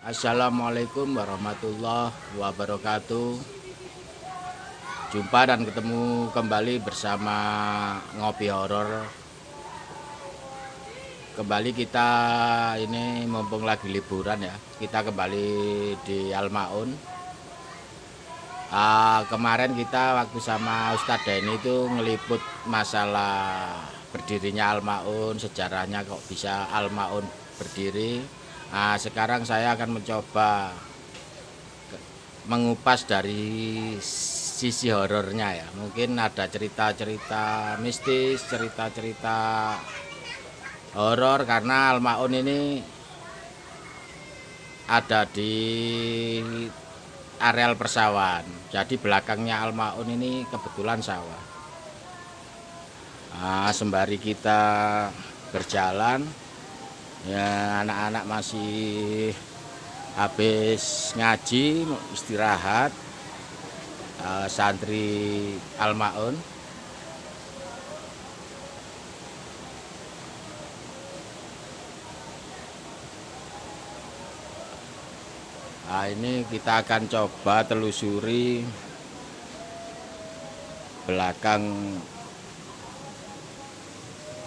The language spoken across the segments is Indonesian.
Assalamualaikum warahmatullahi wabarakatuh. Jumpa dan ketemu kembali bersama Ngopi Horor. Kembali kita ini mumpung lagi liburan ya. Kita kembali di Al-Maun. Kemarin kita waktu sama Ustadz Denny itu ngeliput masalah berdirinya Al-Maun, sejarahnya kok bisa Al-Maun berdiri. Sekarang saya akan mencoba mengupas dari sisi horornya ya. Mungkin ada cerita-cerita mistis, cerita-cerita horor karena Al-Maun ini ada di areal persawahan. Jadi belakangnya Al-Maun ini kebetulan sawah. Sembari kita berjalan, ya anak-anak masih habis ngaji, istirahat, santri Al-Maun. Ini kita akan coba telusuri belakang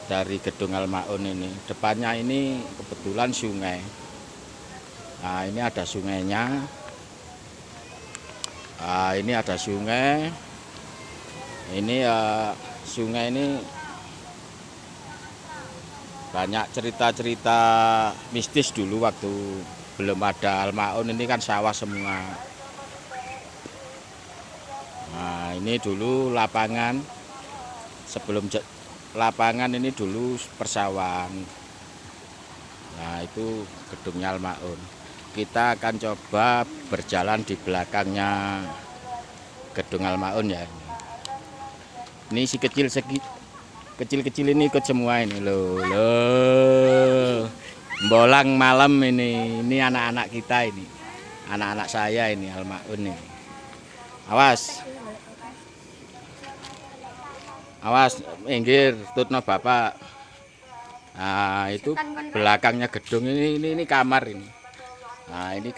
dari gedung Al-Maun ini. Depannya ini kebetulan sungai. Ini ada sungainya. Ini ada sungai. Ini sungai ini banyak cerita-cerita mistis dulu waktu belum ada Al-Maun. Ini kan sawah semua. Ini dulu lapangan. Sebelum lapangan ini dulu persawahan. Itu gedungnya Al-Maun. Kita akan coba berjalan di belakangnya gedung Al-Maun ya. Ini si kecil-kecil ini ikut semua ini loh. Bolang malam ini anak-anak kita ini. Anak-anak saya ini Al-Maun ini. Awas, minggir, tutno bapak. Itu belakangnya gedung ini kamar ini. Ini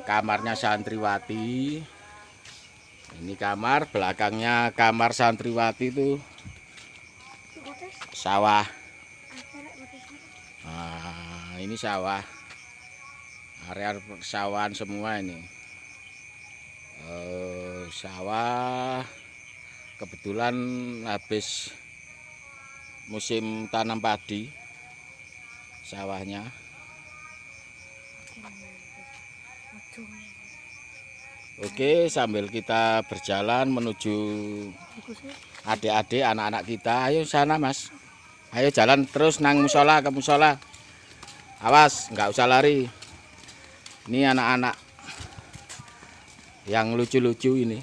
kamarnya santriwati. Ini kamar, belakangnya kamar santriwati itu sawah. Ini sawah, area persawahan semua ini. Sawah. Kebetulan habis musim tanam padi sawahnya. Oke, sambil kita berjalan menuju adik-adik anak-anak kita. Ayo sana mas, ayo jalan terus nang musola, ke musola. Awas, nggak usah lari. Ini anak-anak yang lucu-lucu ini.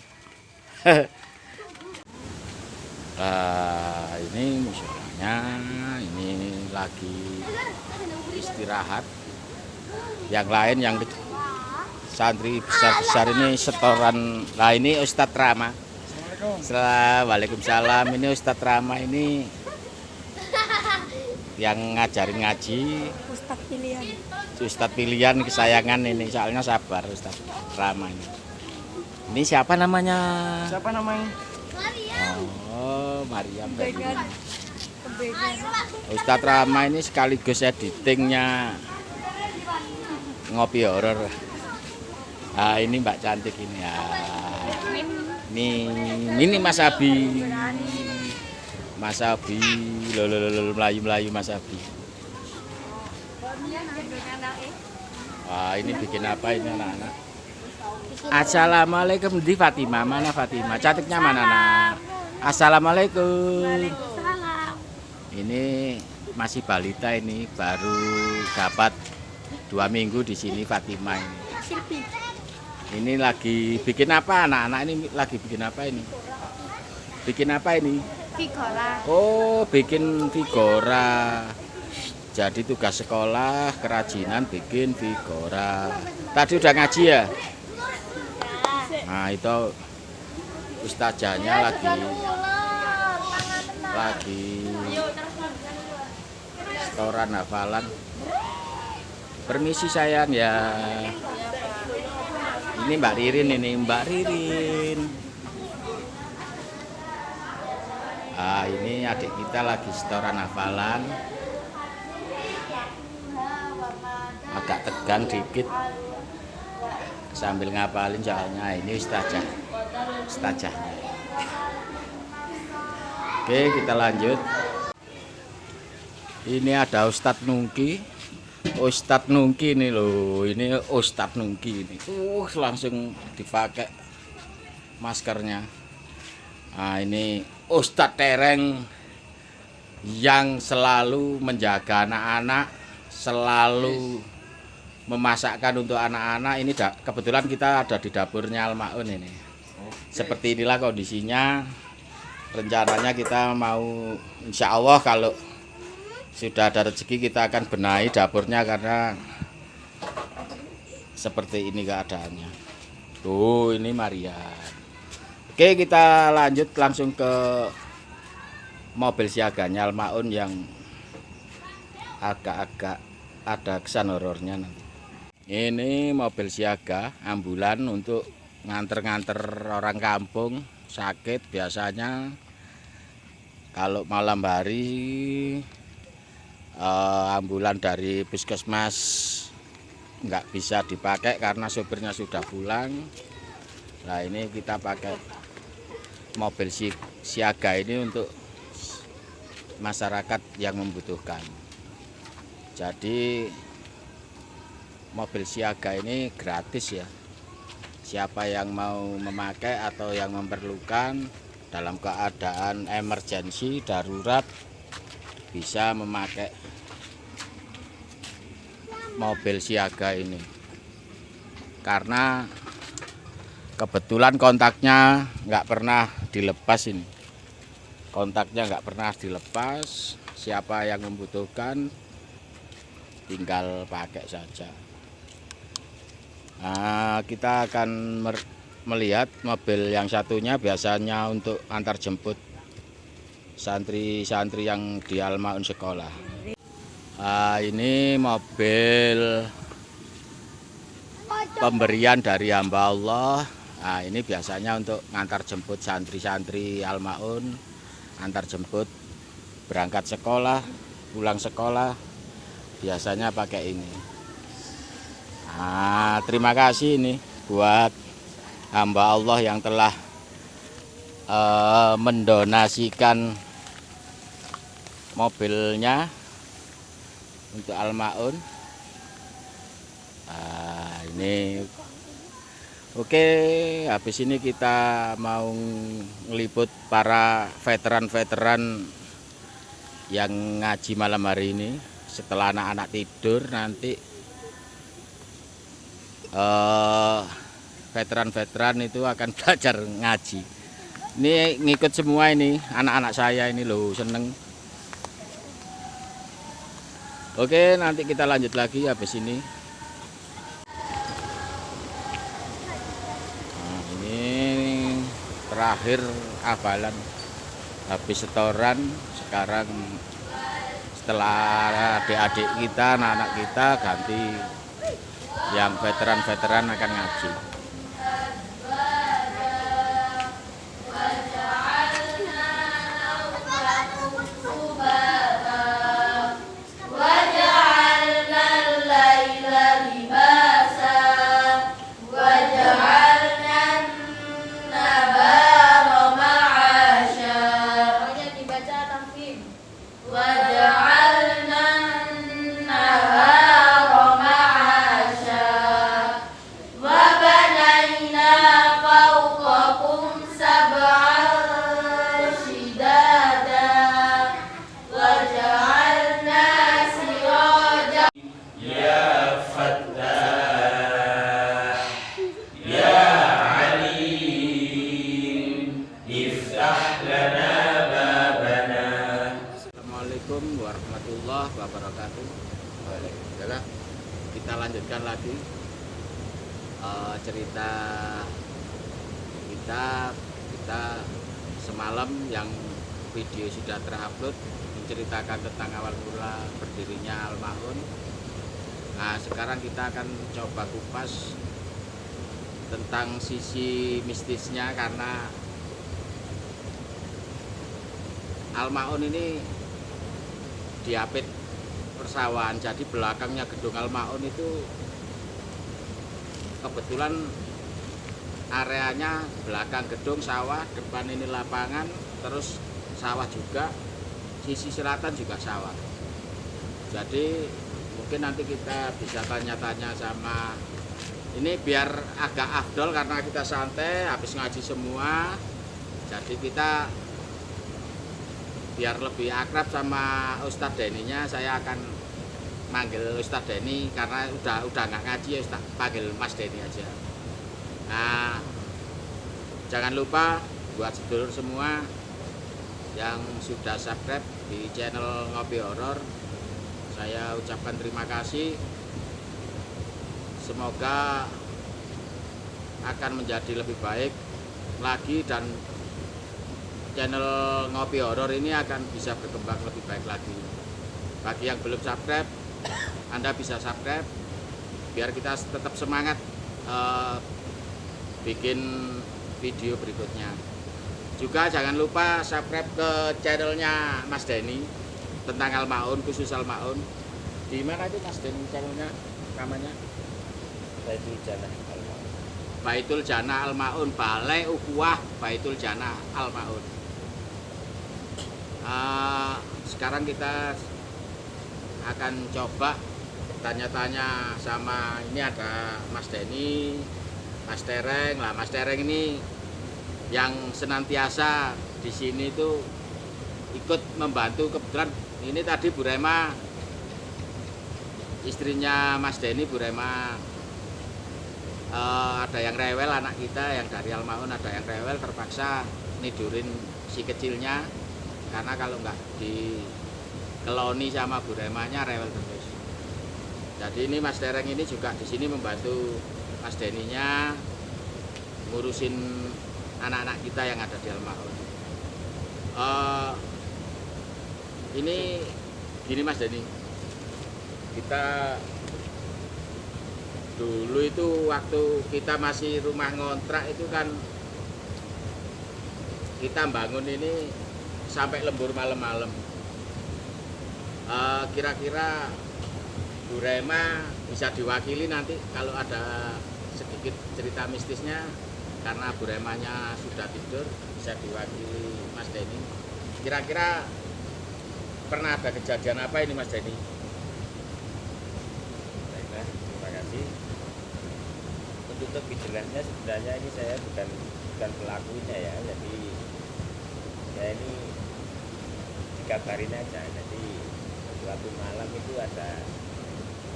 Ini musolanya, ini lagi istirahat. Yang lain yang santri besar-besar ini setoran. Ini Ustadz Rama. Waalaikumsalam. Ini Ustadz Rama ini yang ngajarin ngaji. Ustadz pilihan kesayangan ini, soalnya sabar Ustadz Rama ini. Ini siapa namanya? Mariam. Ustadz Rama ini sekaligus editingnya Ngopi Horor. Ini Mbak cantik ini ya. Ini Mas Abi. Mas Abi, melayu Mas Abi. Ini bikin apa ini anak-anak? Assalamualaikum. Di Fatimah, mana Fatimah? Cantiknya mana nak? Assalamualaikum. Ini masih balita ini, baru dapat 2 minggu di sini Fatimah ini. Ini lagi bikin apa anak-anak ini? Lagi bikin apa ini? Bikin apa ini? Figora. Oh, bikin figora. Jadi tugas sekolah kerajinan bikin figora. Tadi udah ngaji ya? Itu ustazahnya lagi setoran hafalan. Permisi sayang ya. Ini Mbak Ririn, ini Mbak Ririn. Ah, ini adik kita lagi setoran hafalan. Agak tegang dikit sambil ngapalin soalnya ini ustazahnya. Oke, kita lanjut. Ini ada Ustadz Nungki. Ustadz Nungki ini loh, ini Ustadz Nungki ini. Langsung dipakai maskernya. Nah, ini Ustadz Tereng yang selalu menjaga anak-anak, selalu memasakkan untuk anak-anak. Ini kebetulan kita ada di dapurnya Al-Maun ini. Seperti inilah kondisinya. Rencananya kita mau, insya Allah kalau sudah ada rezeki kita akan benahi dapurnya karena seperti ini keadaannya. Tuh, ini Maria. Oke, kita lanjut langsung ke mobil siaganya Al-Maun yang agak-agak ada kesan horornya nanti. Ini mobil siaga ambulan untuk nganter-nganter orang kampung sakit. Biasanya kalau malam hari ambulan dari puskesmas nggak bisa dipakai karena sopirnya sudah pulang. Nah, ini kita pakai mobil siaga ini untuk masyarakat yang membutuhkan. Jadi mobil siaga ini gratis ya. Siapa yang mau memakai atau yang memerlukan dalam keadaan emergensi darurat bisa memakai mobil siaga ini. Karena kebetulan kontaknya nggak pernah dilepas ini. Kontaknya nggak pernah dilepas. Siapa yang membutuhkan tinggal pakai saja. Nah, kita akan melihat mobil yang satunya biasanya untuk antar jemput santri-santri yang di Al-Maun sekolah. Nah, ini mobil pemberian dari hamba Allah. Nah, ini biasanya untuk ngantar jemput santri-santri Al-Maun, antar jemput berangkat sekolah, pulang sekolah, biasanya pakai ini. Nah, terima kasih ini buat hamba Allah yang telah mendonasikan mobilnya untuk Al-Maun. Nah, ini oke, habis ini kita mau ngeliput para veteran-veteran yang ngaji malam hari ini. Setelah anak-anak tidur nanti veteran-veteran itu akan belajar ngaji. Ini ngikut semua ini anak-anak saya ini loh, seneng. Oke, nanti kita lanjut lagi habis ini. Nah, ini terakhir hafalan habis setoran. Sekarang setelah adik-adik kita, anak-anak kita ganti yang veteran-veteran akan ngaji. Assalamualaikum warahmatullahi wabarakatuh. Kita lanjutkan lagi cerita kita semalam yang video sudah terupload menceritakan tentang awal mula berdirinya Al-Maun. Nah, sekarang kita akan coba kupas tentang sisi mistisnya, karena Al-Maun ini diapit persawahan. Jadi belakangnya gedung Al-Maun itu kebetulan areanya belakang gedung sawah, depan ini lapangan, terus sawah juga, sisi selatan juga sawah. Jadi mungkin nanti kita bisa tanya-tanya sama ini biar agak afdol karena kita santai habis ngaji semua. Jadi kita biar lebih akrab sama Ustadz Deninya, saya akan manggil Ustadz Deni karena udah nggak ngaji ya, Ustadz, panggil Mas Deni aja. Nah, jangan lupa buat sedulur semua yang sudah subscribe di channel Ngopi Horor, saya ucapkan terima kasih. Semoga akan menjadi lebih baik lagi dan channel Ngopi Horor ini akan bisa berkembang lebih baik lagi. Bagi yang belum subscribe, Anda bisa subscribe biar kita tetap semangat bikin video berikutnya. Juga jangan lupa subscribe ke channelnya Mas Deni tentang Al-Maun, khusus Al-Maun. Di mana itu Mas Deni channelnya, namanya? Baitul Jannah Al-Maun. Baitul Jannah Al-Maun, Balai Ukhuwah Baitul Jannah Al-Maun. Sekarang kita akan coba tanya-tanya sama, ini ada Mas Deni, Mas Tereng. Lah Mas Tereng ini yang senantiasa di sini tuh ikut membantu. Kebetulan ini tadi Bu Rema, istrinya Mas Deni, Bu Rema, ada yang rewel, anak kita yang dari Al-Maun ada yang rewel, terpaksa nidurin si kecilnya karena kalau nggak dikeloni sama Bu Remanya rewel terus. Jadi ini Mas Tereng ini juga di sini membantu Mas Deninya ngurusin anak-anak kita yang ada di Al-Maun. Ini gini Mas Deni, kita dulu itu waktu kita masih rumah ngontrak itu kan kita bangun ini sampai lembur malam-malam. Kira-kira Bu Rema bisa diwakili nanti kalau ada sedikit cerita mistisnya, karena Bu Remanya sudah tidur, bisa diwakili Mas Deni. Kira-kira pernah ada kejadian apa ini Mas Deni? Baiklah, terima kasih. Untuk lebih jelasnya sebenarnya ini saya bukan pelakunya ya, jadi ya ini dikabarin aja. Jadi suatu malam itu ada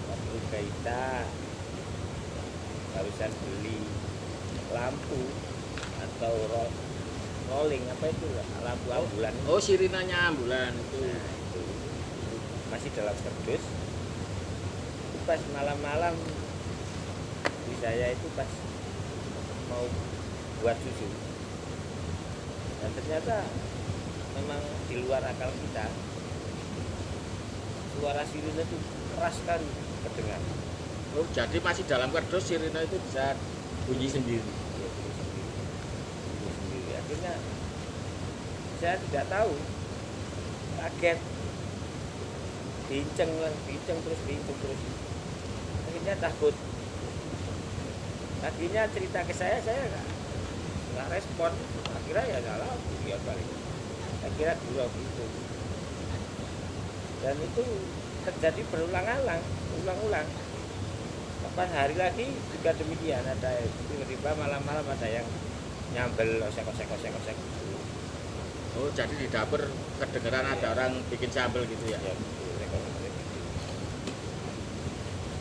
waktu kita barusan beli lampu atau rolling apa itu, lampu ambulan. Oh, sirinanya ambulan itu. Nah, itu masih dalam kardus. Pas malam-malam saya itu pas mau buat susu, dan ternyata memang di luar akal kita, suara sirine itu keras sekali terdengar. Oh, jadi masih dalam kardus sirine itu bisa bunyi sendiri. Ya, bunyi sendiri. Akhirnya saya tidak tahu, kaget, diinceng terus. Akhirnya takut. Tadinya cerita ke saya nggak respon. Akhirnya ya salah, dia balik. Akhirnya gurau gitu. Dan itu terjadi berulang-ulang. Pas hari lagi juga demikian, ada tiba-tiba malam-malam ada yang nyambel osek. Oh, jadi di dapur kedengeran Ya, ada orang bikin sambal gitu ya? Ya,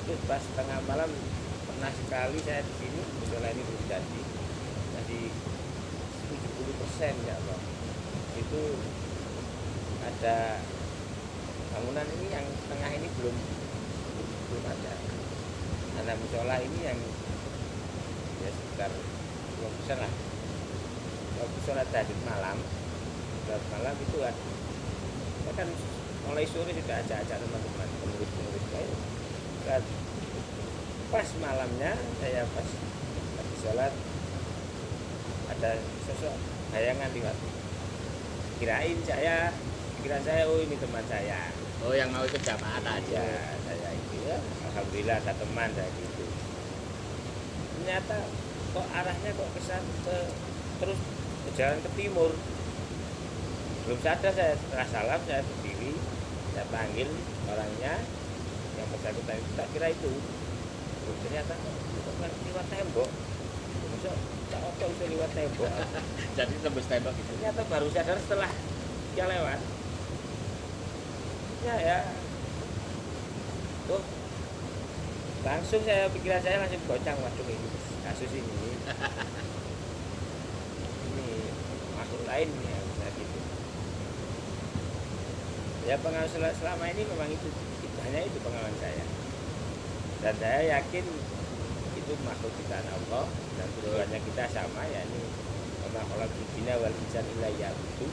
itu pas tengah malam pernah sekali saya di sini, kebetulan ini belum jadi, masih 70% ya Allah. Itu ada bangunan ini yang tengah ini belum ada. Ada musola ini yang ya sekitar 20% lah. Waktu sholat tahajud malam itu kan mulai sore sudah ajak teman-teman pengurus lain. Pas malamnya saya pas lagi sholat ada sosok bayangan lewat. Kira saya oh ini teman saya. Oh, yang mau ikut jamaah Ya, aja. saya itu ya, alhamdulillah ada teman saya gitu. Ternyata kok arahnya kok terus berjalan ke timur. Belum sadar saya setelah salam saya berdiri, saya panggil orangnya yang bersangkutan itu, tak kira itu. Ternyata kok kan lewat tembok. Besok tak opo bisa lewat tembok. Jadi tembus tembok gitu. Ternyata baru sadar setelah dia lewat. Ya, tuh langsung pikiran saya langsung gocang, waduh ini kasus ini masuk lain ya gitu. Ya pengalaman selama ini memang itu hanya itu pengalaman saya, dan saya yakin itu makhluk ciptaan Allah dan tujuannya kita sama, yakni Allah bina wal insan illa ya'budu.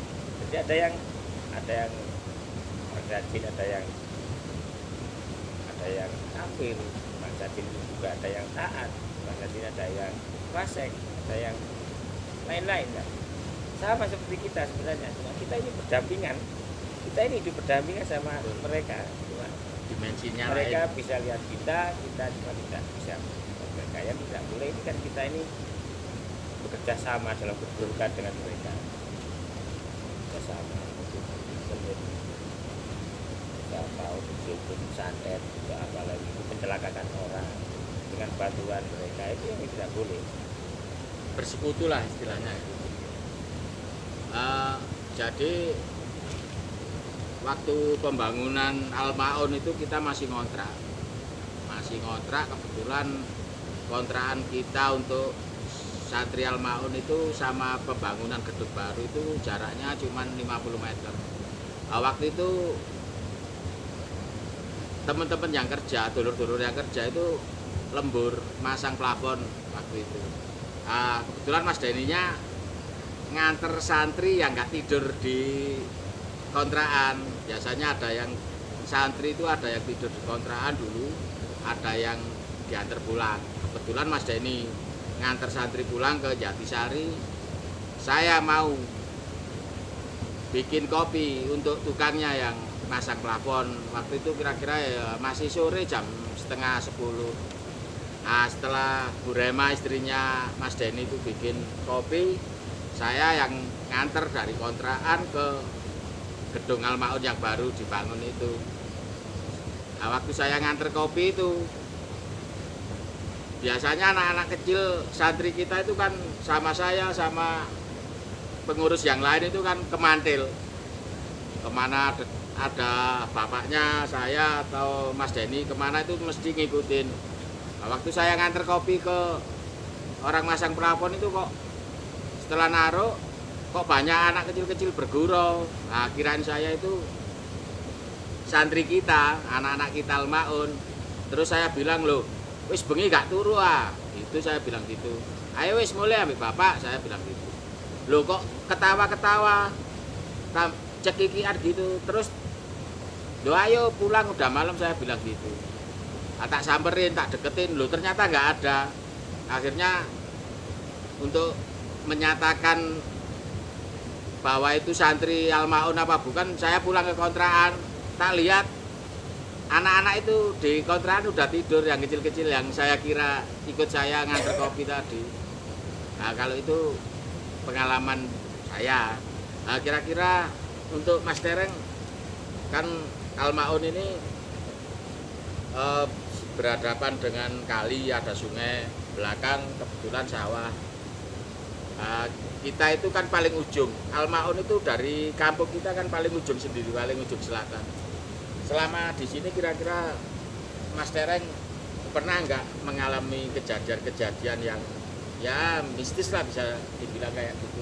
Jadi ada yang rajin, ada yang kafir, bangsa jin juga ada yang taat, bangsa jin ada yang fasik, ada yang lain-lain kan. Sama seperti kita sebenarnya, cuma kita ini berdampingan, kita ini hidup berdampingan sama mereka, cuma Dimensinya mereka lain. bisa lihat kita cuma tidak bisa mereka, yang tidak boleh ini kan kita ini bekerja sama dalam keburukan dengan mereka, bekerja sama untuk tahu hukum santet juga, apalagi itu mencelakakan orang dengan bantuan mereka, itu yang tidak boleh. Bersekutu lah istilahnya. Jadi waktu pembangunan Al-Maun itu kita masih ngontrak. Kebetulan kontrakan kita untuk Santri Al-Maun itu sama pembangunan gedung baru itu jaraknya cuma 50 meter. Waktu itu teman-teman yang kerja, dulur-dulur yang kerja itu lembur masang plafon waktu itu. Kebetulan Mas Deninya nganter santri yang nggak tidur di kontrakan. Biasanya ada yang santri itu ada yang tidur di kontrakan dulu, ada yang diantar pulang. Kebetulan Mas Deni nganter santri pulang ke Jatisari. Saya mau bikin kopi untuk tukangnya yang masang plafon. Waktu itu kira-kira ya masih sore jam setengah 10. Setelah Bu Rema istrinya Mas Deni itu bikin kopi, saya yang nganter dari kontrakan ke gedung Al-Maun yang baru dibangun itu. Waktu saya nganter kopi itu, biasanya anak-anak kecil santri kita itu kan sama saya sama pengurus yang lain itu kan kemantil kemana ada bapaknya saya atau Mas Deni kemana itu mesti ngikutin. Waktu saya nganter kopi ke orang masang plafon itu kok setelah naruh kok banyak anak kecil-kecil bergurau. Kirain saya itu santri kita, anak-anak kita Al-Maun. Terus saya bilang, loh wis bengi gak turu itu saya bilang gitu. Ayo wis mulai ambil bapak, saya bilang gitu. Loh kok ketawa-ketawa cekikian gitu. Terus loh ayo pulang udah malam, saya bilang gitu. Tak samperin, tak deketin, loh ternyata nggak ada. Akhirnya untuk menyatakan bahwa itu santri Al-Maun apa bukan, saya pulang ke kontrakan, tak lihat anak-anak itu di kontrakan udah tidur, yang kecil-kecil yang saya kira ikut saya nganter kopi tadi. Kalau itu pengalaman saya. Kira-kira untuk Mas Tereng, kan Al-Maun ini berhadapan dengan kali, ada sungai, belakang kebetulan sawah. Kita itu kan paling ujung. Al-Maun itu dari kampung kita kan paling ujung sendiri, paling ujung selatan. Selama di sini kira-kira Mas Tereng pernah nggak mengalami kejadian-kejadian yang ya mistis lah, bisa dibilang kayak gitu.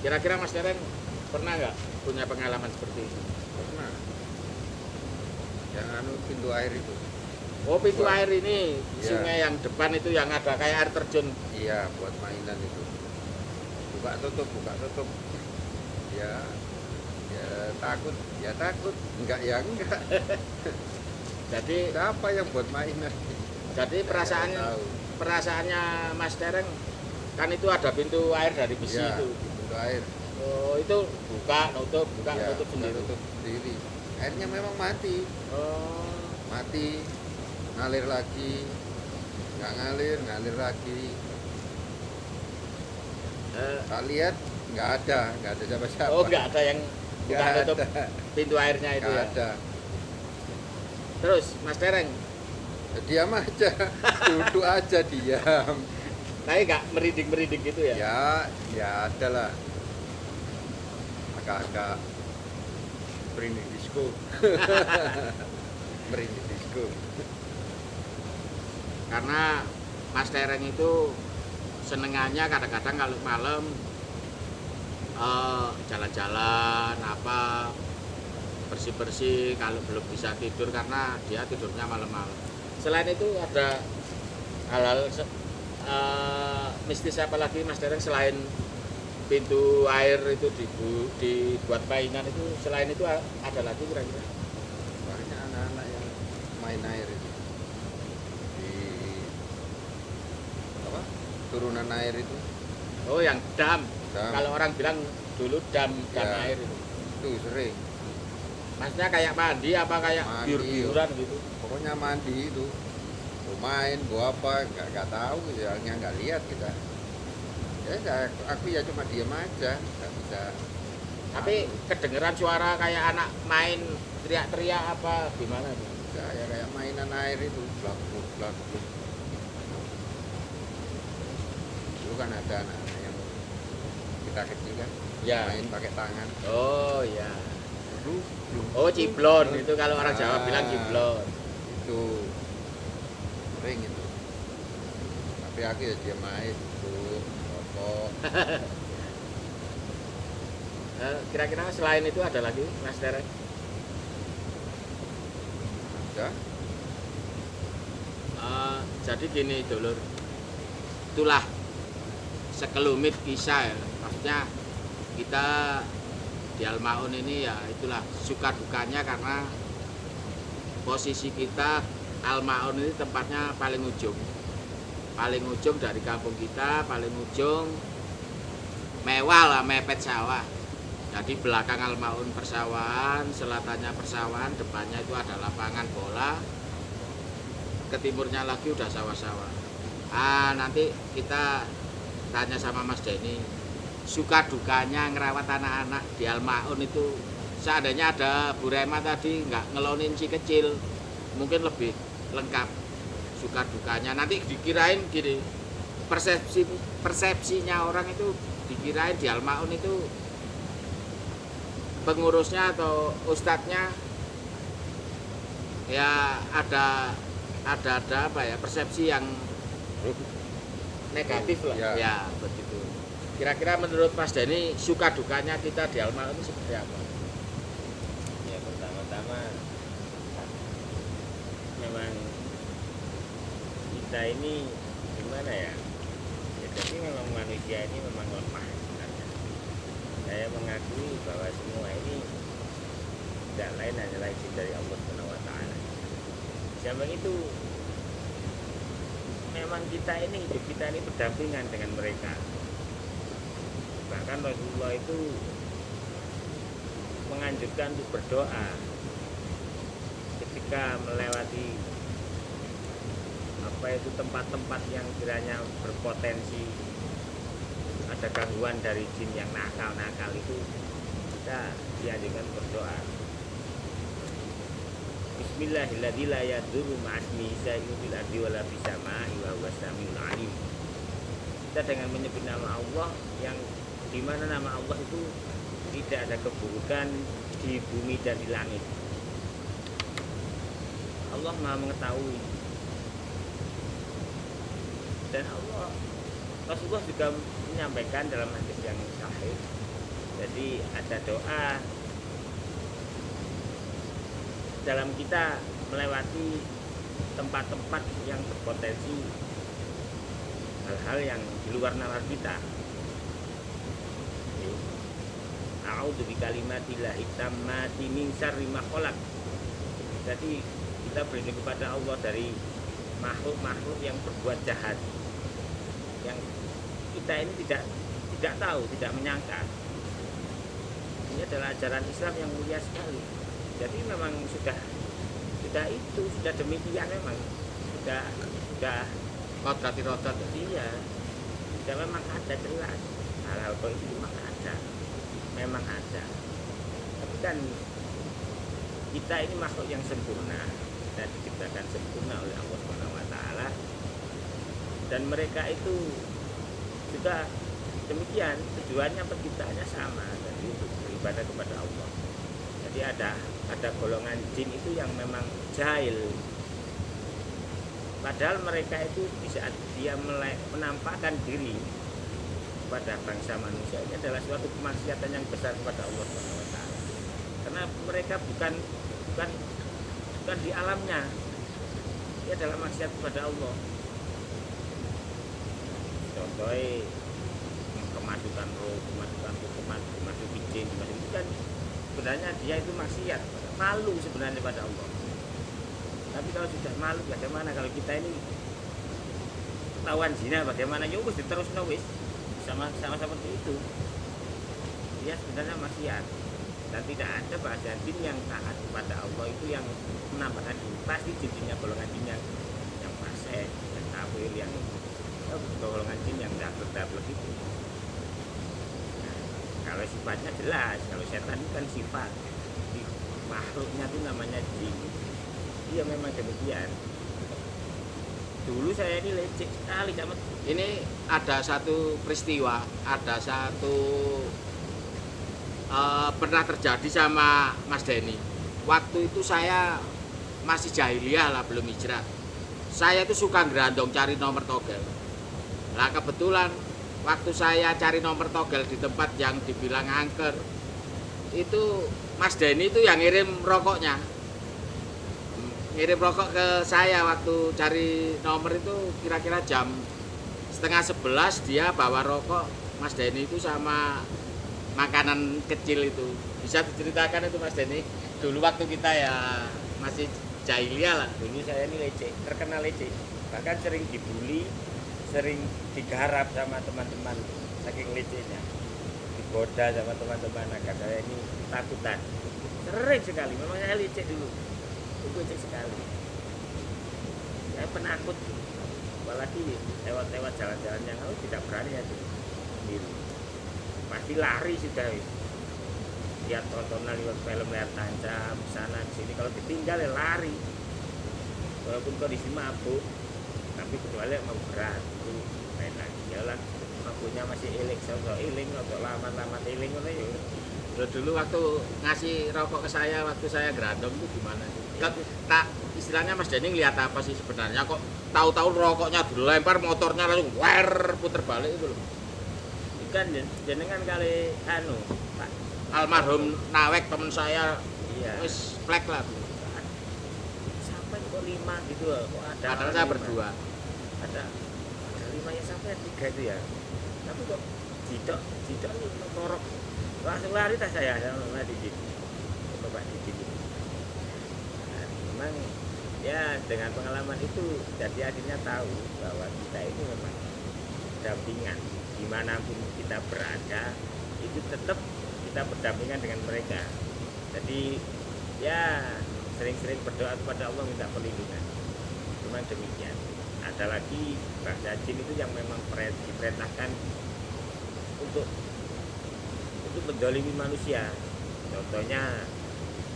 Kira-kira Mas Tereng pernah nggak punya pengalaman seperti itu? Pernah. Yang pintu air itu. Oh, pintu air ini, Iya. sungai yang depan itu yang ada kayak air terjun. Iya, buat mainan itu. Buka tutup. Ya takut, enggak ya enggak. Jadi Siapa yang buat mainan? Tahu. perasaannya Mas Tereng kan itu ada pintu air dari besi Ya, itu. pintu air. Oh, itu buka, nutup Ya, sendiri. tutup sendiri. Airnya memang mati. Oh, Mati, ngalir lagi, nggak ngalir lagi. Tak lihat nggak ada siapa-siapa. oh nggak ada yang buka Nggak nutup ada. pintu airnya itu Nggak ya. ada. Terus Mas Tereng, Ya, diam aja, duduk aja diam. tapi nggak meridik gitu ya? Ya ada lah. Agak-agak merinding disco. Merinding disco. Karena Mas Tereng itu senengannya kadang-kadang kalau malam jalan-jalan apa bersih-bersih kalau belum bisa tidur karena dia tidurnya malam-malam. Selain itu ada hal-hal mistis apa lagi Mas Tereng selain pintu air itu dibuat mainan itu, selain itu ada lagi kira-kira? Banyak anak-anak yang main air itu. Di apa? Turunan air itu. Oh yang dam. Dam. Kalau orang bilang dulu dam Ya. air itu. Itu sering. Maksudnya kayak mandi apa kayak Mandi, biur-biuran gitu? Pokoknya mandi itu. Mau main, mau apa, nggak tahu, ya nggak lihat kita. Ya aku ya cuma diam aja, nggak bisa. Tapi kedengeran suara kayak anak main teriak-teriak apa gimana itu? Kayak mainan air itu, blak-bluk, blak-bluk. Dulu kan ada anak-anak yang kita kecil kan, Ya. main pakai tangan. Oh ya. Bluk, bluk. Oh ciblon itu kalau orang Jawa Ah. bilang ciblon. Itu sering itu. Tapi aku ya dia main itu rokok. Kira-kira selain itu ada lagi Mas Tereng? Ya, Jadi gini dulur, itulah sekelumit kisah ya. Maksudnya kita di Al-Maun ini ya itulah suka dukanya karena posisi kita Al-Maun ini tempatnya paling ujung dari kampung kita, paling ujung mewah lah, mepet sawah. Jadi belakang Al-Maun persawahan, selatannya persawahan, depannya itu ada lapangan bola, ke timurnya lagi udah sawah-sawah. Nanti kita tanya sama Mas Denny, suka dukanya ngerawat anak-anak di Al-Maun itu. Seandainya ada Bu Rema tadi nggak ngelonin si kecil, mungkin lebih lengkap suka dukanya. Nanti dikirain gini, persepsinya orang itu dikirain di Al-Maun itu pengurusnya atau ustadznya ya ada apa ya, persepsi yang negatif lah. Ya. Ya begitu. Kira-kira menurut Mas Denny suka dukanya kita di Al-Maun itu seperti apa? Ya pertama-tama memang kita ini gimana ya? Ya tapi memang manusia ini memang lemah sebenarnya. Saya mengakui bahwa semua ini tidak lain hanyalah izin dari Allah Subhanahu wa taala. Samping itu memang kita ini hidup kita ini berdampingan dengan mereka. Bahkan Rasulullah itu menganjurkan untuk berdoa ketika melewati apa itu tempat-tempat yang kiranya berpotensi ada gangguan dari jin yang nakal itu, kita dianjurkan berdoa. Bismillahirrahmanirrahim, la yadurru ma'asmihi syai'un fil ardi wala fis samaa'i wa huwas samiul 'alim. Kita dengan menyebut nama Allah yang di mana nama Allah itu tidak ada keburukan di bumi dan di langit. Allah Maha mengetahui. Dan Rasulullah juga menyampaikan dalam hadis yang sahih. Jadi ada doa dalam kita melewati tempat-tempat yang berpotensi hal-hal yang di luar nalar kita. A'udzu bikalimatillahi tammati min syarri ma khalaq. Jadi kita berlindung kepada Allah dari makhluk-makhluk yang berbuat jahat, yang kita ini tidak tahu, tidak menyangka. Ini adalah ajaran Islam yang mulia sekali. Jadi memang sudah demikian, memang sudah Kodrati rodat. iya, sudah memang ada jelas hal-hal itu memang ada. Tapi kan kita ini makhluk yang sempurna, kita diciptakan sempurna oleh Allah Subhanahu wa taala, dan mereka itu juga demikian, tujuannya penciptaannya sama, jadi untuk beribadah kepada Allah. Jadi ada golongan jin itu yang memang jahil, padahal mereka itu di saat dia menampakkan diri kepada bangsa manusia, ini adalah suatu kemaksiatan yang besar kepada Allah Subhanahu wa taala. Karena mereka bukan di alamnya, ini adalah maksiat kepada Allah. Contohnya kemasukan roh, kemasukan jin, itu kan sebenarnya dia itu maksiat, malu sebenarnya pada Allah. Tapi kalau sudah malu, bagaimana kalau kita ini lawan zina, bagaimana? Ya wis diterusno wis sama seperti itu. Dia sebenarnya maksiat, dan tidak ada bahasa jin yang taat kepada Allah itu yang menampakkan diri. Pasti jinnya golongan jin yang fasik, yang kafir, yang golongan jin yang dablek itu. Nah, kalau sifatnya jelas, kalau setan itu kan sifat makhluknya itu namanya jin. Iya memang demikian. Dulu saya ini lecek sekali sama. Ini ada satu peristiwa, ada satu pernah terjadi sama Mas Denny. Waktu itu saya masih jahiliyah lah, belum hijrah. Saya itu suka gerandong cari nomor togel. Nah kebetulan waktu saya cari nomor togel di tempat yang dibilang angker, itu Mas Denny itu yang ngirim rokoknya. Ngirim rokok ke saya waktu cari nomor itu kira-kira jam 10:30 dia bawa rokok Mas Denny itu sama makanan kecil itu. Bisa diceritakan itu Mas Denny? Dulu waktu kita ya masih jahiliyah lah. Dulu saya ini lecek, terkenal lecek. Bahkan sering dibully, sering digarap sama teman-teman saking leceknya. Digoda sama teman-teman agar saya ini takutan. Sering sekali, memang saya lecek dulu. Itu lecek sekali. Saya penakut, apalagi lewat jalan-jalan yang lalu tidak berani ya sendiri. Pasti lari sudah. Lihat tontonan, lihat film, lihat tancap sana sini, kalau ditinggal ya lari. Walaupun kondisi mabuk, tapi kecuali mau berat itu main lagi. Jalan mabuknya masih iling, so iling, atau lama iling ya. Dulu waktu ngasih rokok ke saya waktu saya gerandong itu gimana sih? Tak istilahnya Mas Denny ngeliat apa sih sebenarnya, kok tahu-tahu rokoknya dilempar, motornya langsung puter balik itu loh. Ikan jenengan kali Pak Almarhum Nawek teman saya, iya. Wis plek lah. Sampai kok 5 gitu loh. Kok ada. Padahal saya berdua. Ada 5 ya, sampai 3 itu ya. Tapi kok jidok ini norok. Langsung lari tas saya sama di sini. Bapak di sini. Nah, memang ya dengan pengalaman itu jadi akhirnya tahu bahwa kita ini memang dampingan dimanapun kita berada, itu tetap kita berdampingan dengan mereka. Jadi ya sering-sering berdoa kepada Allah minta perlindungan. Memang demikian. Ada lagi bangsa jin itu yang memang diperintahkan untuk mendolimi manusia. Contohnya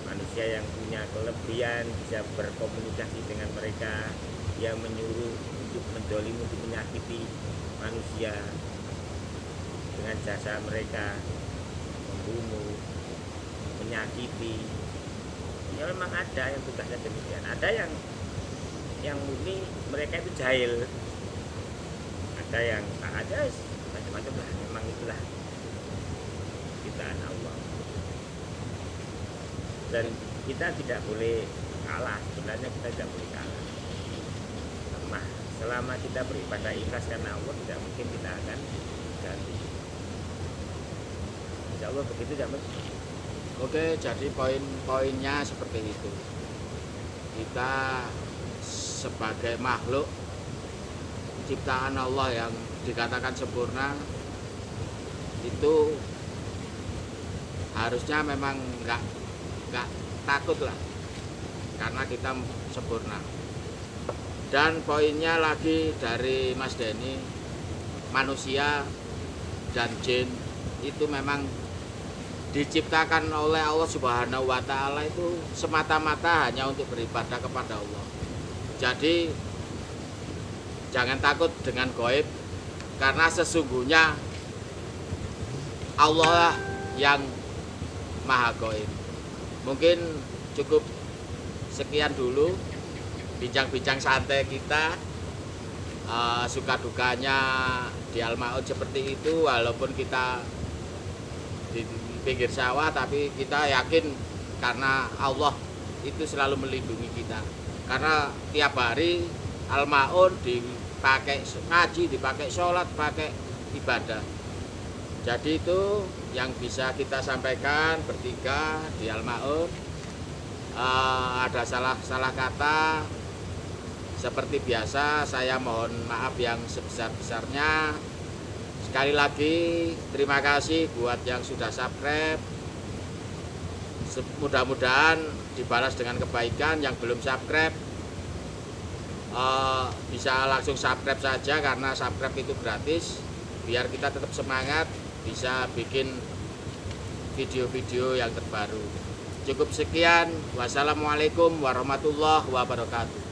manusia yang punya kelebihan bisa berkomunikasi dengan mereka, yang menyuruh untuk mendolimi, untuk menyakiti manusia dengan jasa mereka, membunuh, menyakiti. Ya memang ada yang tugasnya demikian. Ada yang murni mereka itu jahil. Ada yang tak ada, macam-macam lah. Memang itulah ciptaan Allah. Dan kita tidak boleh kalah. Sebenarnya kita tidak boleh kalah. Lemah. Selama kita beribadah ikhlas karena Allah, tidak mungkin kita akan ganti. Insya Allah begitu ya Mas. Oke, jadi poin-poinnya seperti itu. kita sebagai makhluk ciptaan Allah yang dikatakan sempurna itu harusnya memang nggak takut lah, karena kita sempurna. Dan poinnya lagi dari Mas Denny, manusia dan jin itu memang diciptakan oleh Allah Subhanahu wa Ta'ala itu semata-mata hanya untuk beribadah kepada Allah. Jadi jangan takut dengan gaib, karena sesungguhnya Allah yang maha gaib. Mungkin cukup sekian dulu bincang-bincang santai kita, suka dukanya di Al-Ma'un seperti itu. Walaupun kita di pinggir sawah, tapi kita yakin karena Allah itu selalu melindungi kita. Karena tiap hari Al-Ma'un dipakai ngaji, dipakai sholat, dipakai ibadah. Jadi itu yang bisa kita sampaikan bertiga di Al-Ma'un. Ada salah kata, seperti biasa saya mohon maaf yang sebesar-besarnya. Sekali lagi terima kasih buat yang sudah subscribe. Mudah-mudahan dibalas dengan kebaikan. Yang belum subscribe bisa langsung subscribe saja, karena subscribe itu gratis, biar kita tetap semangat bisa bikin video-video yang terbaru. Cukup sekian. Wassalamualaikum warahmatullahi wabarakatuh.